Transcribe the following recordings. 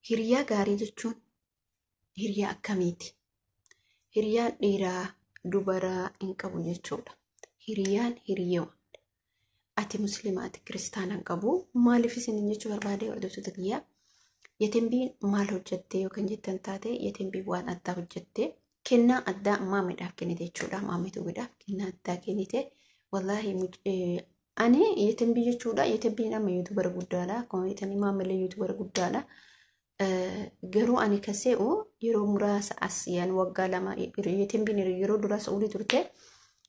hiriyaa gaarii jechuun hiriyaa akkamiiti? Hiriyaan dhiiraa dubaraa hin qabu jechuudha. Hiriyaan hiriyyuma. Ati musliima ati kiristaanaan qabu maaliif isin jechuu barbaade hordoftoota kiyyaa? Yetembiin maal hojjettee yookaan jettan taate yetembii waan addaa hojjettee kennaa addaa maamiidhaaf kennite jechuudha. Maamitu guddaaf kennaa addaa kennite. Wallaahi ani yetembii jechuudha. Yetembiin amma yuutubara guddaadha. Akkuma maamilee yuutubara guddaadha. Garuu ani kasee'u yeroo muraasa asiyaan waggaa lama yetembiin yeroo dura Saa'udii turte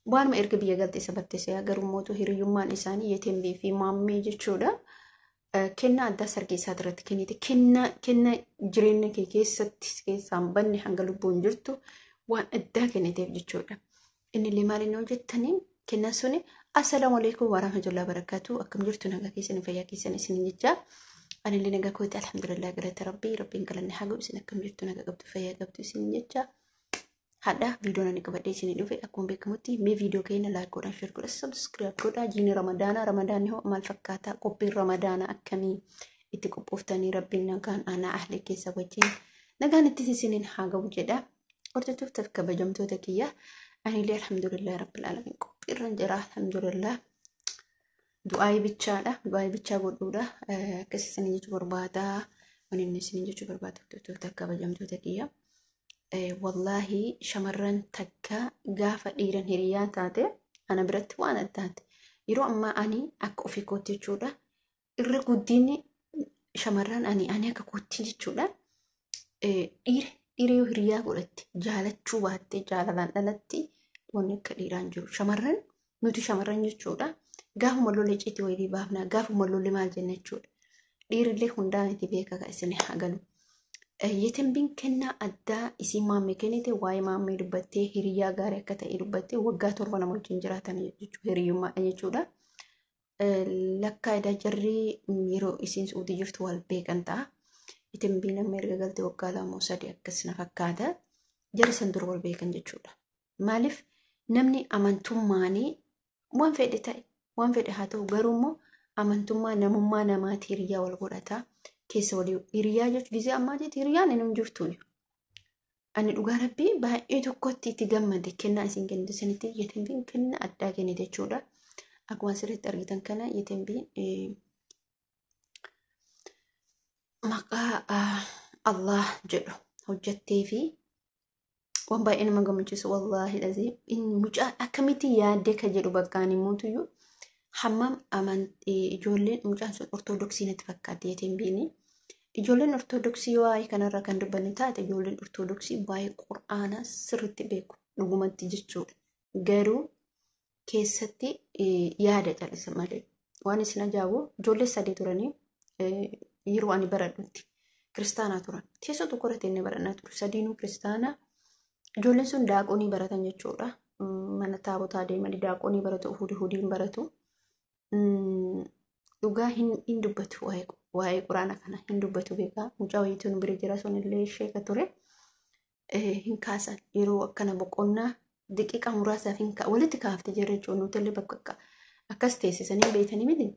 waanuma erga biyya galte isa battese garuu mootu hiriyyummaan isaanii yetembii fi maammee jechuudha. Kennaa addaa sargii isaa irratti kennite kenna jireenya kee keessaan banne hanga lubbuun jirtu waan addaa kenniteef jechuudha. Inni maal inni hojjettanii kennaa suni assalaamu alaykum wa rahmatullahi wa barakatuh akkam jirtu nagaa keessan fayyaa keessan isin jechaa. أنا اللي نجاكوت الحمد لله قرأت ربي قال حاجة بس إنك كملت نجا قبض فيا قبض سنين جتة هذا فيديو أنا قبضي سنين دوفي أكون بكمتي مي فيديو كينا لايك ولا شير ولا سبسكرايب ولا جيني رمضان هو مال فكاتا قبي رمضان أكمي إتكوبوفتني ربنا كان أنا أهلي كيس وجين نجا نتيجة سنين حاجة وجدا ورتوف تفك بجمتو تكية أنا اللي الحمد لله رب العالمين قبي رنجرا الحمد لله du'aa bichaa godhuudha akkasii isin jechuu barbaada wanni isin jechuu barbaada tokko akka kabajamtoota kiyya wallahi shamarran takka gaafa dhiiran hiriyaa taate ana biratti waan addaati yeroo amma ani akka ofii kootti jechuudha irra guddinni shamarran ani akka kootti jechuudha dhiira yoo hiriyaa godhatti jaalachuu baatte jaalalaan dhalatti wanni akka dhiiraan jiru shamarran nuti shamarran jechuudha. Gaafa mallolee citi wayii baafna gaafa mallolee maal jenna jechuudha. Dhiirrillee hundaan itti beeka isin hagalu. Yetembiin kennaa addaa isin maammee kennite waa'ee maammee dubbattee hiriyaa gaarii akka ta'e dubbattee waggaa 7 nama wajjin jiraatan jechuudha hiriyyummaa jechuudha. Lakkaa edaa jarri yeroo isin Saa'udii jirtu wal beekan ta'a. Yetembiin amma erga galtee waggaa 2-3 akkas na fakkaata. Jarri san dura wal beekan jechuudha. Maaliif namni amantummaanii waan fedhe ta'e waan fedhe haa ta'u garuu immoo amantummaa namummaa namaati hiriyaa wal godhata keessa walii hiriyaa jechuun gisee ammaa jechuun hiriyaan inni jirtu ani dhugaa rabbii baay'ee tokkotti itti gammade kennaa isin kennite sanitti yetembiin kennaa addaa kennite jechuudha akkuma asirratti argitan kana yetembiin maqaa Allah jedhu hojjettee fi waan baay'ee nama gammachiisu wallaahi lazii mucaa akkamitti yaadde ka jedhu bakkaan himuutuyyuu hammam ijoolleen mucaan sun ortodoksii natti fakkaate yetembiin ijoolleen ortodoksii waa'ee kanarra kan dubbanne taate ijoolleen ortodoksii waa'ee qur'aanaa sirriitti beeku dhugumatti jechuudha garuu keessatti yaada calisa malee waan isin ajaa'ibu ijoollee 3 turanii yeroo ani baradhutti kiristaanaa turan teessoo tokko irratti inni barannaa ture 3 kiristaanaa ijoolleen sun daaqonii baratan jechuudha mana taabotaa deemanii daaqonii baratu hudiin baratu dhugaa hin dubbatu waa'ee quraana kana hin dubbatu beekaa mucaa wayiituun bira jira sun illee sheeka ture hin kaasan yeroo akkana boqonnaa daqiiqaa muraasaaf walitti kaafte jirra jechuun nuti illee bakka akkas teessisanii beekanii miti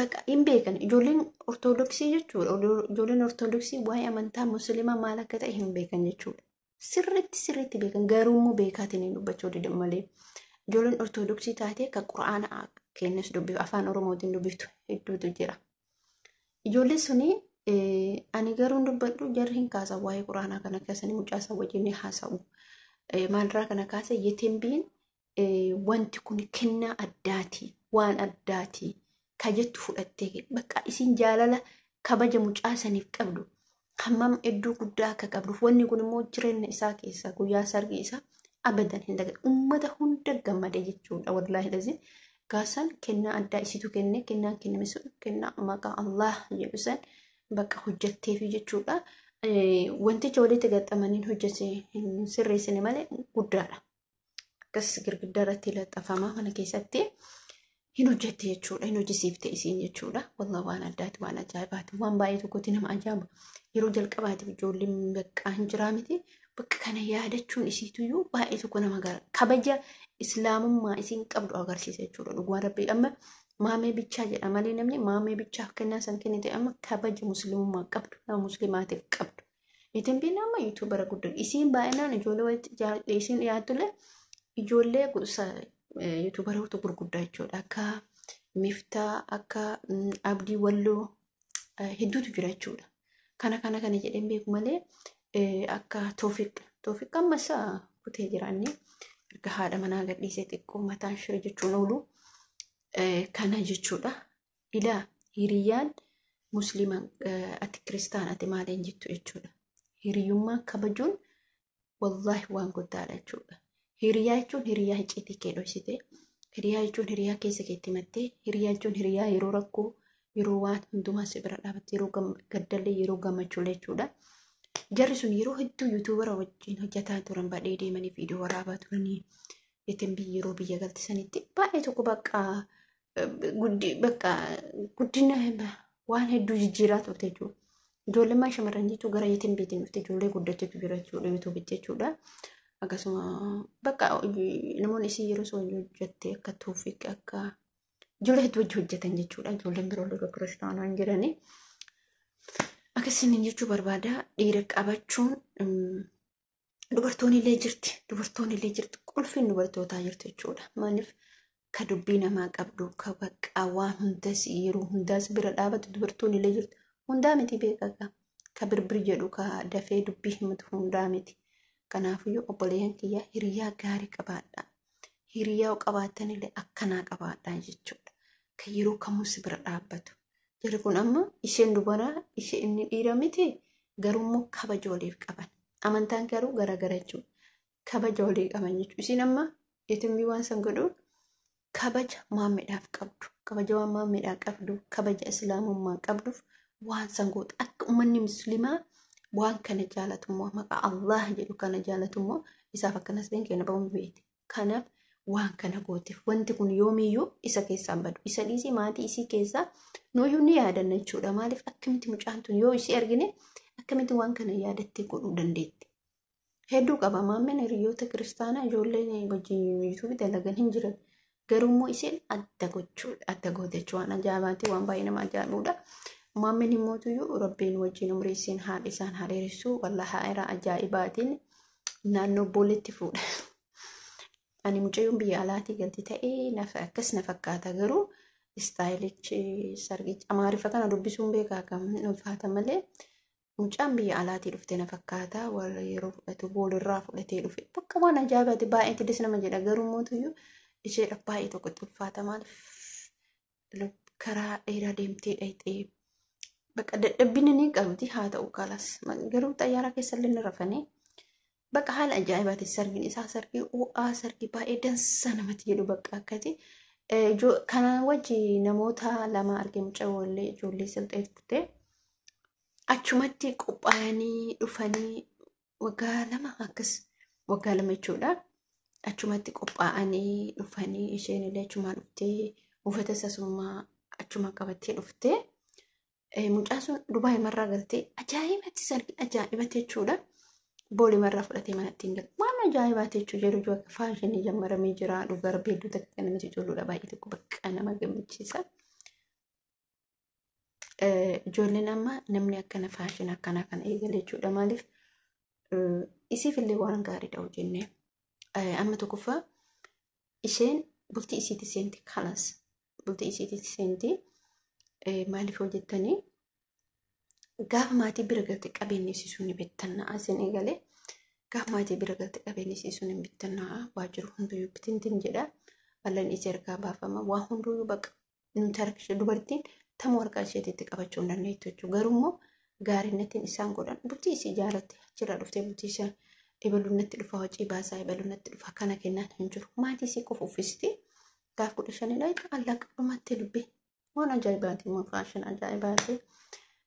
bakka hin beekan ijoolleen ortodoksii jechuudha ijoolleen ortodoksii waa'ee amantaa musliimaa maal akka ta'e hin beekan jechuudha. Sirriitti beekan garuu immoo beekaatiin hin dubbachuu didan malee ijoolleen ortodoksii taatee kan quraana kennas dubbifu afaan oromootiin dubbiftu hedduutu jira. Ijoollee suni ani garuu dubbadhu jarri hin kaasan waa'ee quraanaa kana keessanii mucaasaa wajjin haasa'u. Maalirraa kana kaasa yetembiin wanti kun kennaa addaati waan addaati ka jettu fudhattee bakka isin jaalala kabaja mucaasaniif qabdu. Hammam iddoo guddaa akka qabduuf wanni kun immoo jireenya isaa keessa guyyaa sargii isaa abadan hin dagadhu ummata hunda gammade jechuudha wallaahi lazii gaasan kennaa addaa isitu kenne kennaan kenname sun kennaa maqaa Allah jedhu san bakka hojjetteef jechuudha wanticha walitti gaxamaniin hojjete sirreessine malee guddaadha akkas girgiddaa irratti laxafama mana keessatti hin hojjette jechuudha hin hojjisiifte isiin jechuudha wallaahi waan addaati waan ajaa'ibaati waan baay'ee tokkotti nama ajaa'iba yeroo jalqabaatiif ijoolleen bakka hin jiraa miti bakka kana yaadachuun isiituyyuu baay'ee tokko nama gara kabaja islaamummaa isiin qabdu agarsiisa jechuudha dhugumaan rabbii amma maamee bichaa jedha malee namni maamee bichaa kennaa san kennite amma kabaja muslimummaa qabdu nama muslimaatiif qabdu. Itin biin amma yuutuubara guddaa isiin baay'inaan ijoollee walitti isiin dhiyaattule ijoollee yuutuubaroota gurguddaa jechuudha akka Miftaa akka Abdii Walloo hedduutu jira jechuudha. Kana jedheen beeku malee akka Toofiq ammas kutee jiraanni erga haadha manaa gadhiisee xiqqoo mataan shiree jechuun oolu kana jechuudha. Ilaa hiriyyaan musliima ati kiristaan ati maaliin jettu jechuudha. Hiriyyummaa kabajuun wallaahi waan guddaadha jechuudha. Hiriyyaa jechuun hiriyyaa icciitii kee dhoksite. Hiriyaa jechuun hiriyaa keessa keetti mattee. Hiriyaa jechuun hiriyaa yeroo rakkoo yeroo waan hundumaa si bira dhaabatte yeroo gaddallee yeroo gammachuu jechuudha. Jarri sun yeroo hedduu yuutuubara wajjin hojjetaa turan badhee deemanii viidiyoo waraabaa turanii yetin yeroo biyya galtisanitti baay'ee tokko bakka guddina waan hedduu jijjiiraa turte jechuudha. Ijoolleen shamarran jechuun gara yetin biitiin dhufte ijoollee guddachatu jira jechuudha yuutuubitti jechuudha. Akkasuma bakka namoonni isii yeroo sun hojjette akka Toofiq akka ijoollee hedduu wajjin hojjetan jechuudha. Ijoolleen biroo loloo kiristaanaa hin jiranii. Akkasiin jechuu barbaada dhiira qabachuun dubartoonni illee jirti qulfiin dubartootaa jirti jechuudha. Maaliif ka dubbii namaa qabdu ka bakka waan hundas yeroo hundaas bira dhaabatu dubartoonni illee jirti. Hundaa miti beekakaa ka birbir jedhu ka dafee dubbii himatu hundaa miti. Kanaafuu obboleeyyan kiyya hiriyaa gaarii qabaadha. Hiriyaa qabaatan illee akkanaa qabaadha jechuudha. Ka yeroo kamus bira dhaabbatu. Jarri kun amma isheen dubaraa ishee inni dhiira miti garuu kabaja waliif qaban. Amantaan garuu garagara jechuudha. Kabaja walii qaban jechuudha. Isin amma yetimbii waan san godhu kabaja maammeedhaaf qabdu. Kabaja waan maammeedhaaf qabdu. Kabaja islaamummaa qabduuf waan san gootu akka uummanni musliimaa waan kana jaalatummoo maqaa Allah jedhu kana jaalatummoo isaaf akkanas been kenna ba'uun beeti. Kanaaf waan kana gooteef wanti kun yoomiyyuu isa keessaan badu. Isa dhiisii maatii isii keessaa nooyyuu ni yaadanna jechuudha. Maaliif akkamitti mucaan tun yoo isii argine akkamitti waan kana yaadattee godhuu dandeetti. Hedduu qaba maammeen hiriyoota kiristaanaa ijoolleen wajjin yuutuubii dalagan hin jiran. Garuummoo isheen adda goote jechuudha. Waan ajaa'ibaati waan baay'ee nama ajaa'ibuudha. Maammeen himmootuyyuu rabbiin wajjin umriisiin haadha isaan hariirsuu walla haa'ira ajaa'ibaatiin naannoo booletti fuudha. Ani mucayyoon biyya alaatii galti ta'ee akkas na fakkaata garuu istaayilichi sargichi amaariffa kana dubbisuun beekaa kan ulfaata malee mucaan biyya alaatii dhufte na fakkaata warra yeroo fudhatu boolirraa fudhatee dhufe bakka waan ajaa'ibaati baay'ee tidis nama jedha garuu mootuyyuu isheedha baay'ee tokkotti ulfaata maaliif karaa dheeraa deemtee dhayxee bakka dadhabbina ni qabdi haa ta'u kalas garuu xayyaaraa keessallee ni rafanii bakka haala ajaa'ibaati sargiin isaa sargii ho'aa sargii baay'ee dansaa namatti jedhu bakka akkati kana wajji namoota lama arge mucawollee ijoollee silxee turte achumatti qophaa'anii dhufanii waggaa lama jechuudha achumatti qophaa'anii dhufanii isheen illee achumaa dhuftee uffata sasummaa achuma qabattee dhuftee mucaan sun Dubaay marraa galtee ajaa'ibatti sargii ajaa'ibatti jechuudha. Boolii marraa fudhatee manatti hin galu. Waan ajaa'ibaati jechuudha jedhu akka faashinii jammaramee jira dhugar beedduu takka kan namatti toluudha baay'ee tokko bakka nama gammachiisa. Ijoolleen amma namni akkana faashina akkanaa kana eegale jechuudha maaliif isiif illee waan gaariidha hojjennee amma tokkoffaa isheen bultii isiitti seenti kalas bultii isiitti seenti maaliif hojjettanii gaafa maatii bira galte qabeenya isiisuun ni bittannaa asin eegalee gaafa maatii bira galte qabeenya isiisuun ni bittannaa waajjiru hunduyyuu bitintin jedha bal'aan isii ergaa baafama waan hunduyyuu bakka nuti harkishe dubartiin tamoo harkaa isheetitti qabachuu hin dandeettu jechuudha garuummoo gaariinnatiin isaan godhan bultii isii jaalatte achirraa dhuftee bultii isaan ebaluunatti dhufa hojii baasaa ebaluunatti dhufa kana kennaan hin jiru maatii isii qofa uffisti gaaf 15 allaqa dhumatti dubbe waan ajaa'ibaati immoo faashin ajaa'ibaati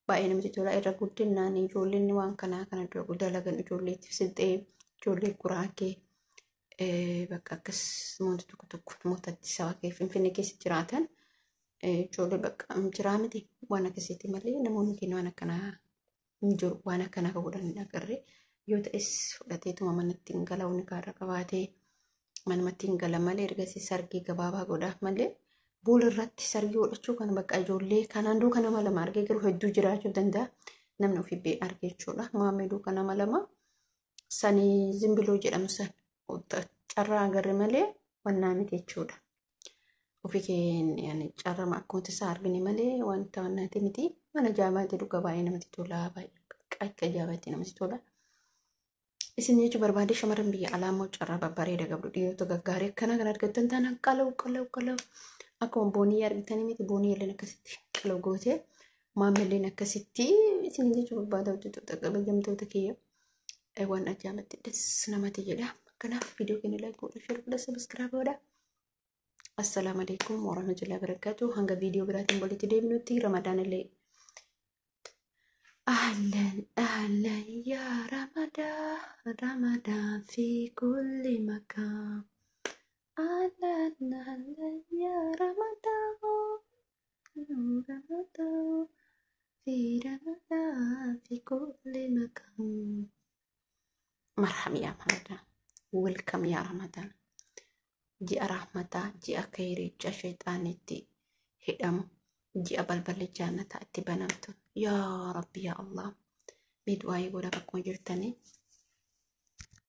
baay'ee namatti tola irra guddinaan ijoolleen waan kana dura dalagan ijoolleetti silxee ijoollee guraagee bakka akkas namoota tokko namootatti sabaa kee finfinnee keessa jiraatan ijoollee bakka jiraa miti waan akkasiitti malee namoonni keenya waan akkanaa hin jiru waan akkanaa godhan hin agarre yoo ta'es fudhateetuma manatti hin galawni kaarra qabaatee manumatti hin gala malee ergasii sargii gabaabaa godhaaf malee boolirratti sargii godhachuu kan bakka ijoollee kanaan duuka nama lama argee garuu hedduu jiraachuu danda'a. Namni ofii bee argee jechuudha. Maamee duuka nama lama sanii zimbiloo jedhamu san carraa agarre malee wannaa miti jechuudha. Ofii keenya carraa akkuma isaa argine malee wanta wannaati miti. Mana jaabaatti dhuga baay'ee namatti tola. Baay'ee akka jaabaatti namatti tola. Isin jechuun barbaade shamarran biyya alaa immoo carraa babbareeda qabdu dhiirota gaggaarii akkana kan argattan taanaan qalau. Akkuma boonii argitanii miti boonii illee akkasitti qalau gootee maamilleen akkasitti isin jechuun barbaada hojjettoota qabajamtoota kiyya waan ajaa'ibatti des namatti jedha. Kanaaf viidiyoo keenya like godha share godha subscribe godha. Assalaamu alaikum warahmatullahi wabarakatuh. Hanga viidiyoo biraatiin walitti deebinutti Ramadaan illee أهلا يا رمضان في كل مكان أهلا يا رمضان في كل مكان مرحبا يا رمضان welcome يا رمضان جاء رحمة جاء خير جاء شيطانتي هدم جاء بلبل الجنة تأتي بنمت يا رب يا الله ميدواي ولا بكون جرتني